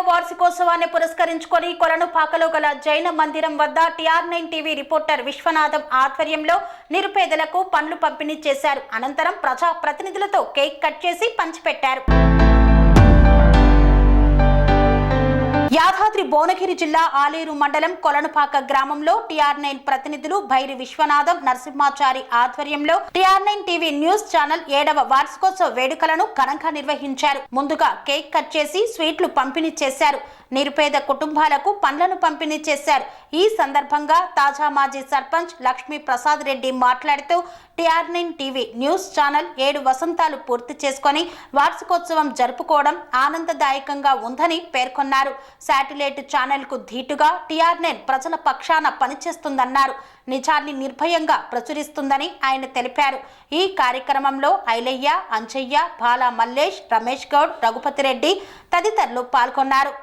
వార్షికోత్సవాన్ని పురస్కరించుకొని కొలనుపాకలో గల జైన మందిరం వద్ద TR9 టీవీ రిపోర్టర్ విశ్వనాథం ఆధ్వర్యంలో నిరుపేదలకు పండ్లు పంపిణీ చేశారు. అనంతరం ప్రజా ప్రతినిధులతో కేక్ కట్ చేసి పంచిపెట్టారు. యాదాద్రి భువనగిరి జిల్లా ఆలేరు మండలం కొలనుపాక గ్రామంలో TR9 ప్రతినిధులు భైరి విశ్వనాథం నరసింహాచారి ఆధ్వర్యంలో TR9 టీవీ న్యూస్ ఛానల్ 7వ వార్షికోత్సవ వేడుకలను ఘనంగా నిర్వహించారు. ముందుగా కేక్ కట్ చేసి స్వీట్లు పంపిణీ చేశారు. నిరుపేద కుటుంబాలకు పండ్లను పంపిణీ చేశారు. ఈ సందర్భంగా తాజా మాజీ సర్పంచ్ లక్ష్మీ ప్రసాద్ రెడ్డి మాట్లాడుతూ TR9 టీవీ న్యూస్ ఛానల్ 7 వసంతాలు పూర్తి చేసుకొని వార్షికోత్సవం జరుపుకోవడం ఆనందదాయకంగా ఉందని పేర్కొన్నారు. శాటిలైట్ ఛానల్ కు ధీటుగా TR9 ప్రజల పక్షాన పనిచేస్తుందన్నారు. నిజాన్ని నిర్భయంగా ప్రచురిస్తుందని ఆయన తెలిపారు. ఈ కార్యక్రమంలో ఐలయ్య, అంచయ్య, బాలా మల్లేష్, రమేష్ గౌడ్, రఘుపతి రెడ్డి తదితరులు పాల్గొన్నారు.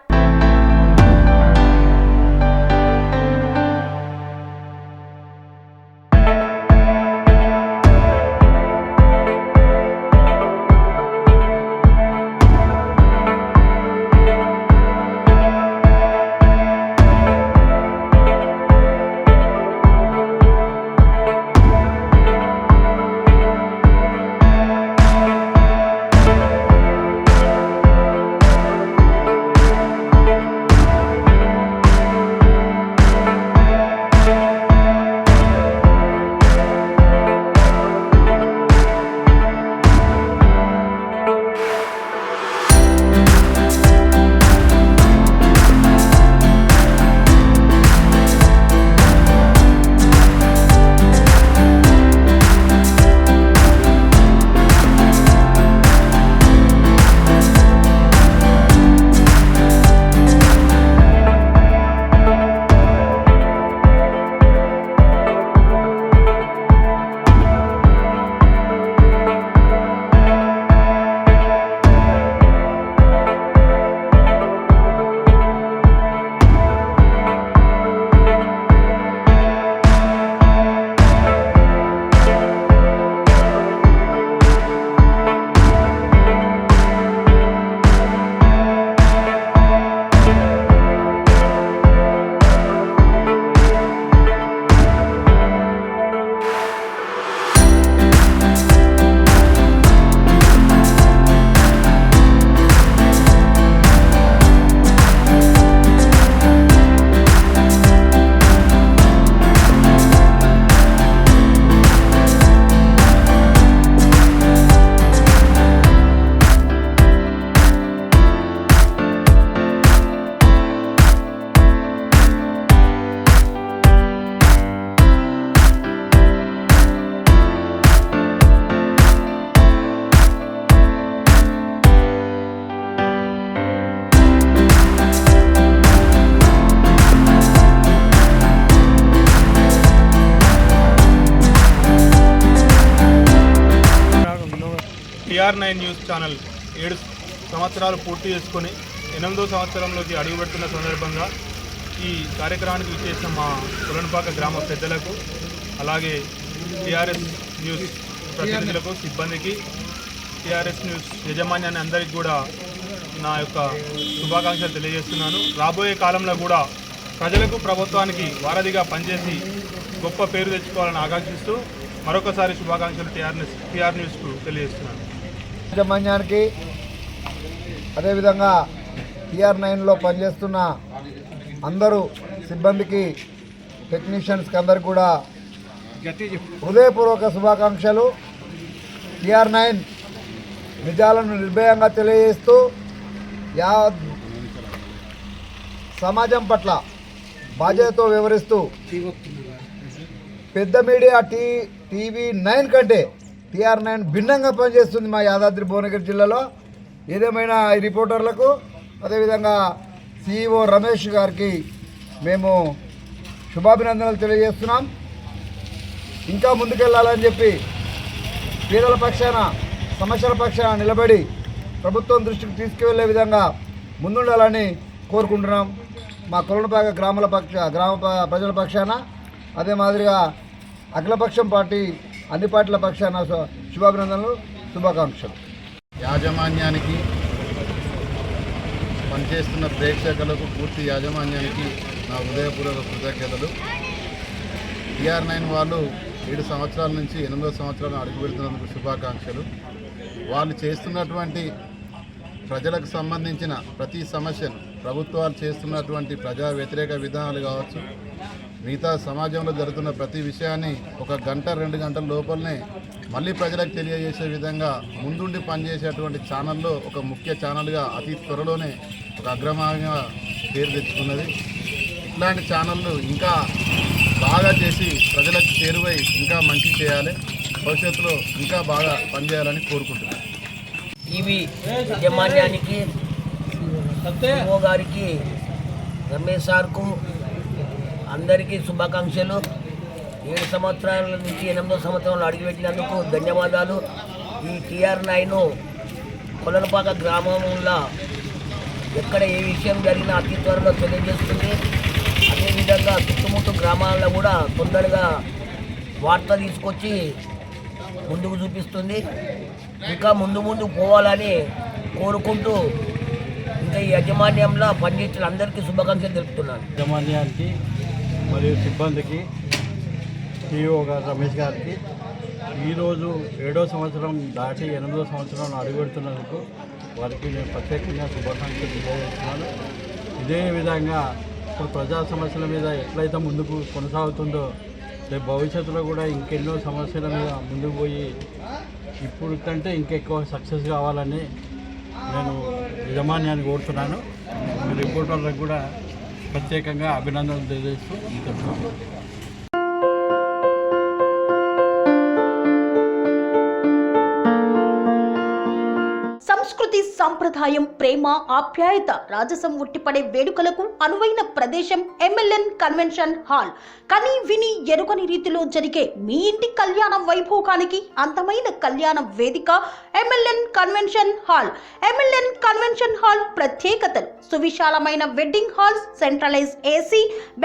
TR9 న్యూస్ ఛానల్ 7 సంవత్సరాలు పూర్తి చేసుకొని 8వ సంవత్సరంలోకి అడుగుపెడుతున్న సందర్భంగా ఈ కార్యక్రమానికి విచ్చేసిన మా కొలనుపాక గ్రామ పెద్దలకు, అలాగే TRS న్యూస్ ప్రతినిధులకు, సిబ్బందికి, TRS న్యూస్ యాజమాన్యాన్ని అందరికీ కూడా నా యొక్క శుభాకాంక్షలు తెలియజేస్తున్నాను. రాబోయే కాలంలో కూడా ప్రజలకు, ప్రభుత్వానికి వారధిగా పనిచేసి గొప్ప పేరు తెచ్చుకోవాలని ఆకాంక్షిస్తూ మరొకసారి శుభాకాంక్షలు TR న్యూస్కు తెలియజేస్తున్నాను. యాజమాన్యానికి, అదేవిధంగా TR9లో పనిచేస్తున్న అందరూ సిబ్బందికి, టెక్నీషియన్స్కి అందరికి కూడా హృదయపూర్వక శుభాకాంక్షలు. TR9 నిజాలను నిర్భయంగా తెలియజేస్తూ సమాజం పట్ల బాధ్యతతో వ్యవహరిస్తూ పెద్ద మీడియా TV9 కంటే TR9 భిన్నంగా పనిచేస్తుంది మా యాదాద్రి భువనగిరి జిల్లాలో. ఏదేమైనా ఈ రిపోర్టర్లకు, అదేవిధంగా CEO రమేష్ గారికి మేము శుభాభినందనలు తెలియజేస్తున్నాం. ఇంకా ముందుకెళ్లాలని చెప్పి పేదల పక్షాన, సమస్యల పక్షాన నిలబడి ప్రభుత్వం దృష్టికి తీసుకువెళ్లే విధంగా ముందుండాలని కోరుకుంటున్నాం. మా కొలనుపాక గ్రామ ప్రజల పక్షాన, అదే మాదిరిగా అఖిలపక్షం పార్టీ అన్ని పార్టీల పక్షాన శుభాభినందనలు, శుభాకాంక్షలు. యాజమాన్యానికి, పనిచేస్తున్న ప్రేక్షకులకు, పూర్తి యాజమాన్యానికి నా హృదయపూర్వక కృతజ్ఞతలు. TR9 వాళ్ళు 7 సంవత్సరాల నుంచి 8వ సంవత్సరాలను అడుగుపెడుతున్నందుకు శుభాకాంక్షలు. వాళ్ళు చేస్తున్నటువంటి ప్రజలకు సంబంధించిన ప్రతి సమస్యను, ప్రభుత్వాలు చేస్తున్నటువంటి ప్రజా వ్యతిరేక విధానాలు కావచ్చు, మిగతా సమాజంలో జరుగుతున్న ప్రతి విషయాన్ని 1 గంట 2 గంటల లోపలనే మళ్ళీ ప్రజలకు తెలియజేసే విధంగా ముందుండి పనిచేసేటువంటి ఛానల్లో ఒక ముఖ్య ఛానల్గా అతి త్వరలోనే ఒక అగ్రమాన్యంగా పేరు తెచ్చుకున్నది. ఇట్లాంటి ఛానళ్ళు ఇంకా బాగా చేసి ప్రజలకు చేరువై ఇంకా మంచి చేయాలి, భవిష్యత్తులో ఇంకా బాగా పనిచేయాలని కోరుకుంటున్నాను. టీవీ యాజమాన్యానికి, CEO గారికి, రమేష్ సార్కు అందరికీ శుభాకాంక్షలు. 7 సంవత్సరాల నుంచి 8వ సంవత్సరంలో అడుగుపెట్టినందుకు ధన్యవాదాలు. ఈ TR9 కొలనుపాక గ్రామంలో ఎక్కడ ఏ విషయం జరిగినా అతి త్వరలో తెలియజేస్తుంది. అదేవిధంగా చుట్టుముట్టు గ్రామాల్లో కూడా తొందరగా వార్త తీసుకొచ్చి ముందుకు చూపిస్తుంది. ఇంకా ముందు పోవాలని కోరుకుంటూ ఇంకా ఈ యాజమాన్యంలో పనిచేసిన అందరికీ శుభాకాంక్షలు తెలుపుతున్నాను. యాజమాన్యానికి మరియు సిబ్బందికి, CEO గారు రమేష్ గారికి ఈరోజు 7వ సంవత్సరం దాటి 8వ సంవత్సరంలో అడుగుపెడుతున్నందుకు వారికి నేను ప్రత్యేకంగా శుభాకాంక్షలు తెలియజేస్తున్నాను. ఇదే విధంగా ఇప్పుడు ప్రజా సమస్యల మీద ఎట్లయితే ముందుకు కొనసాగుతుందో రేపు భవిష్యత్తులో కూడా ఇంకెన్నో సమస్యల మీద ముందుకు పోయి ఇప్పుడు కంటే ఇంకెక్కువ సక్సెస్ కావాలని నేను యాజమాన్యాన్ని కోరుతున్నాను. మీ రిపోర్టర్లకు కూడా ప్రత్యేకంగా అభినందనలు తెలియజేస్తూ చెప్తున్నాను. సంస్కృతి, సంప్రదాయం, ప్రేమ, ఆప్యాయత, రాజసం ఉట్టిపడే వేడుకలకు అనువైన ప్రదేశం MLN కన్వెన్షన్ హాల్. కని విని ఎరుగని రీతిలో జరిగే మీ ఇంటి కళ్యాణ వైభోగానికి అందమైన కళ్యాణ వేదిక MLN convention hall. MLN convention hall ప్రత్యేకతలు: సువిశాలమైన wedding halls, centralise AC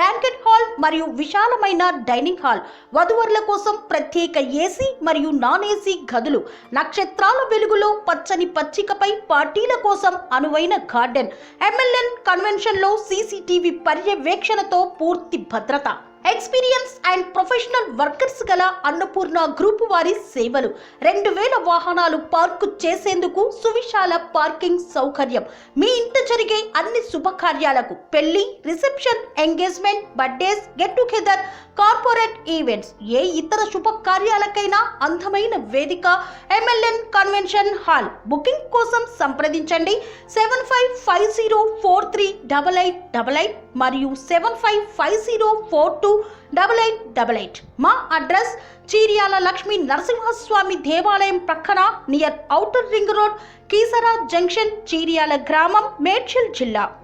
banquet hall మరియు విశాలమైన డైనింగ్ హాల్, వధువరుల కోసం ప్రత్యేక AC మరియు నాన్ AC గదులు, నక్షత్రాల వెలుగులో పచ్చని పచ్చికపై పార్టీల కోసం అనువైన గార్డెన్. MLN కన్వెన్షన్ లో CCTV పర్యవేక్షణతో పూర్తి భద్రత. ఎక్స్పీరియన్స్ అండ్ ప్రొఫెషనల్ వర్కర్స్ గల అన్నపూర్ణ గ్రూప్ వారి సేవలు. 2000 వాహనాలు పార్కు చేసేందుకు సువిశాల పార్కింగ్ సౌకర్యం. మీ ఇంట జరిగే అన్ని శుభకార్యాలకు, పెళ్లి, reception, engagement, birthdays, get together, corporate events, ఏ ఇతర శుభకార్యాలకైనా అందమైన వేదిక MLN కన్వెన్షన్ హాల్. బుకింగ్ కోసం సంప్రదించండి 7550438888 మరియు 7550428888. మా అడ్రస్ చీర్యాల లక్ష్మీ నరసింహస్వామి దేవాలయం ప్రక్కన, near outer ring road, Keesara junction, Cheeryal గ్రామం, మేడ్చల్ జిల్లా.